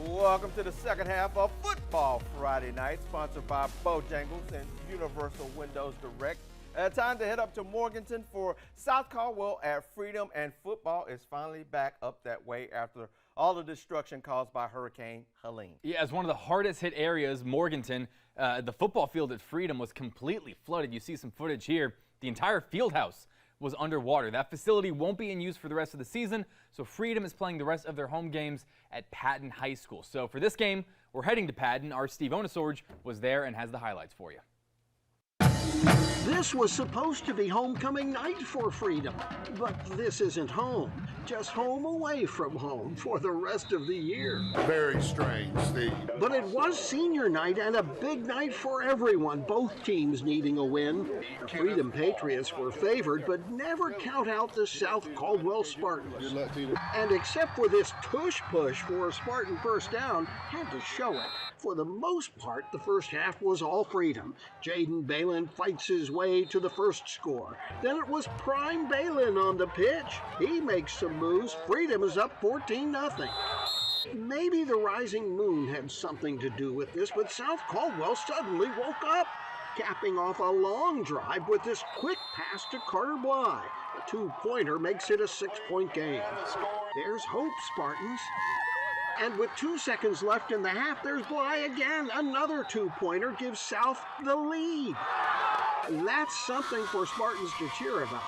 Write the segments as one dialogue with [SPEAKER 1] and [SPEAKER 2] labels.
[SPEAKER 1] Welcome to the second half of Football Friday Night, sponsored by Bojangles and Universal Windows Direct. Time to head up to Morganton for South Caldwell at Freedom, and football is finally back up that way after all the destruction caused by Hurricane Helene.
[SPEAKER 2] Yeah, as one of the hardest hit areas, Morganton, the football field at Freedom was completely flooded. You see some footage here. The entire field house was underwater. That facility won't be in use for the rest of the season, so Freedom is playing the rest of their home games at Patton High School. So for this game, we're heading to Patton. Our Steve Onosorge was there and has the highlights for you.
[SPEAKER 3] This was supposed to be homecoming night for Freedom, but this isn't home, just home away from home for the rest of the year.
[SPEAKER 4] Very strange, Steve.
[SPEAKER 3] But it was senior night and a big night for everyone, both teams needing a win. The Freedom Patriots were favored, but never count out the South Caldwell Spartans. And except for this tush-push for a Spartan first down, had to show it. For the most part, the first half was all Freedom. Jaden Balin fights his way to the first score. Then it was prime Balin on the pitch. He makes some moves. Freedom is up 14-0. Maybe the rising moon had something to do with this, but South Caldwell suddenly woke up, capping off a long drive with this quick pass to Carter Bly. A two-pointer makes it a 6-point game. There's hope, Spartans. And with 2 seconds left in the half, there's Bly again. Another two-pointer gives South the lead. That's something for Spartans to cheer about.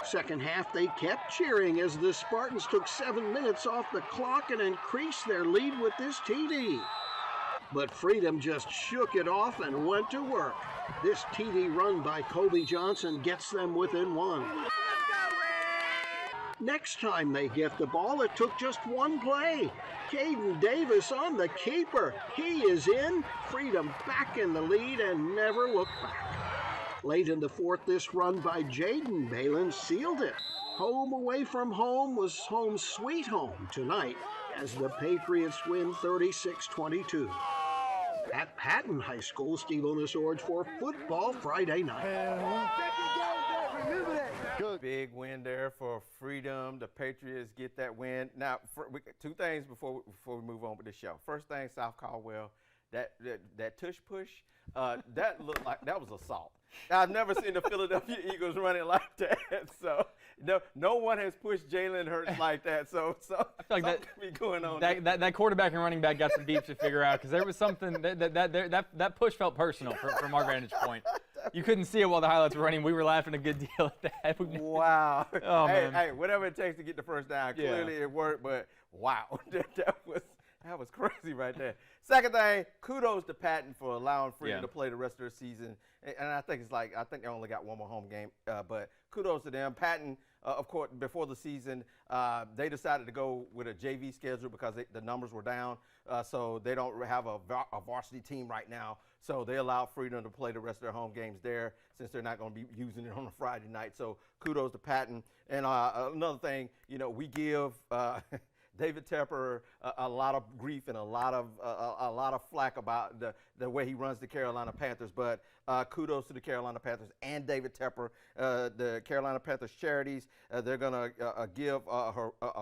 [SPEAKER 3] Second half, they kept cheering as the Spartans took 7 minutes off the clock and increased their lead with this TD. But Freedom just shook it off and went to work. This TD run by Kobe Johnson gets them within one. Next time they get the ball, it took just one play. Caden Davis on the keeper. He is in. Freedom back in the lead and never looked back. Late in the fourth, this run by Jaden Balin sealed it. Home away from home was home sweet home tonight as the Patriots win 36-22. At Patton High School, Steve Onosorge for Football Friday Night.
[SPEAKER 1] Big win there for Freedom. The Patriots get that win. Now, two things before we move on with the show. First thing, South Caldwell, that tush push, that looked like that was assault. I've never seen the Philadelphia Eagles running like that. So no one has pushed Jalen Hurts like that. So
[SPEAKER 2] I feel like that
[SPEAKER 1] could be going on.
[SPEAKER 2] That quarterback and running back got some beeps to figure out, because there was something that push felt personal from our vantage point. You couldn't see it while the highlights were running. We were laughing a good deal at that.
[SPEAKER 1] Wow.
[SPEAKER 2] Oh, man.
[SPEAKER 1] Hey, whatever it takes to get the first down.
[SPEAKER 2] Yeah.
[SPEAKER 1] Clearly it worked, but wow, that was crazy right there. Second thing, kudos to Patton for allowing Freedom to play the rest of the season. And I think they only got one more home game, but kudos to them. Patton, of course, before the season, they decided to go with a JV schedule because the numbers were down, so they don't have a varsity team right now. So they allowed Freedom to play the rest of their home games there since they're not going to be using it on a Friday night. So kudos to Patton. And another thing, we give David Tepper a lot of grief and a lot of flack about the way he runs the Carolina Panthers, but kudos to the Carolina Panthers and David Tepper. The Carolina Panthers charities, they're going to give a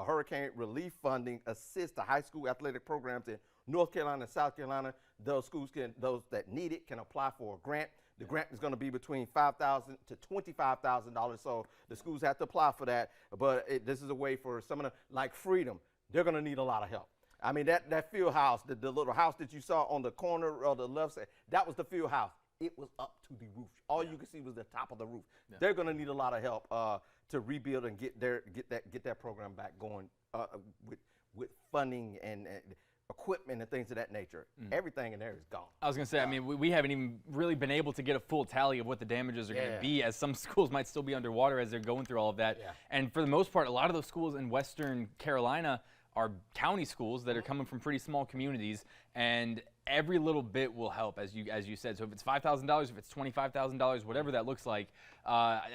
[SPEAKER 1] hurricane relief funding assist to high school athletic programs in North Carolina and South Carolina. Those that need it can apply for a grant. The grant is going to be between $5,000 to $25,000, so the schools have to apply for that. But this is a way for some of them, like Freedom, they're going to need a lot of help. I mean, that field house, the little house that you saw on the corner of the left side, that was the field house. It was up to the roof. All you could see was the top of the roof. Yeah. They're going to need a lot of help to rebuild and get that program back going with funding and equipment and things of that nature. Everything in there is gone.
[SPEAKER 2] I was going to say, I mean, we haven't even really been able to get a full tally of what the damages are going to be, as some schools might still be underwater as they're going through all of that. Yeah. And for the most part, a lot of those schools in Western Carolina are county schools that are coming from pretty small communities, and every little bit will help, as you said. So if it's $5,000, if it's $25,000, whatever that looks like,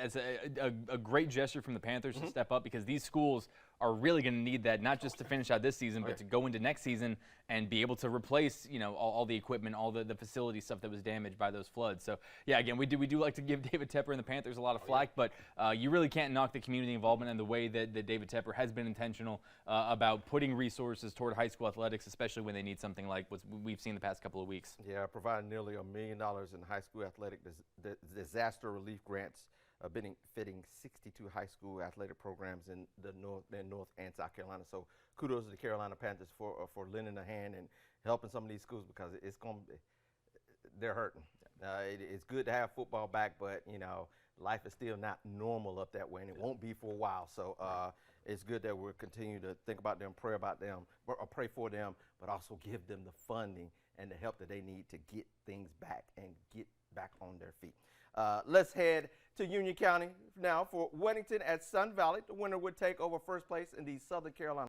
[SPEAKER 2] it's a great gesture from the Panthers to step up, because these schools are really going to need that, not just to finish out this season, but to go into next season and be able to replace, all the equipment, all the facility stuff that was damaged by those floods. So, yeah, again, we do like to give David Tepper and the Panthers a lot of flack, but you really can't knock the community involvement and the way that David Tepper has been intentional about putting resources toward high school athletics, especially when they need something like what we've seen the past couple of weeks.
[SPEAKER 1] Yeah, providing nearly $1 million in high school athletic disaster relief grants, fitting 62 high school athletic programs in North and South Carolina. So kudos to the Carolina Panthers for lending a hand and helping some of these schools, because they're hurting. It's good to have football back, but life is still not normal up that way, and it won't be for a while. So it's good that we'll continue to think about them, pray about them, or pray for them, but also give them the funding and the help that they need to get things back and get back on their feet. Let's head to Union County now for Weddington at Sun Valley. The winner would take over first place in the Southern Carolina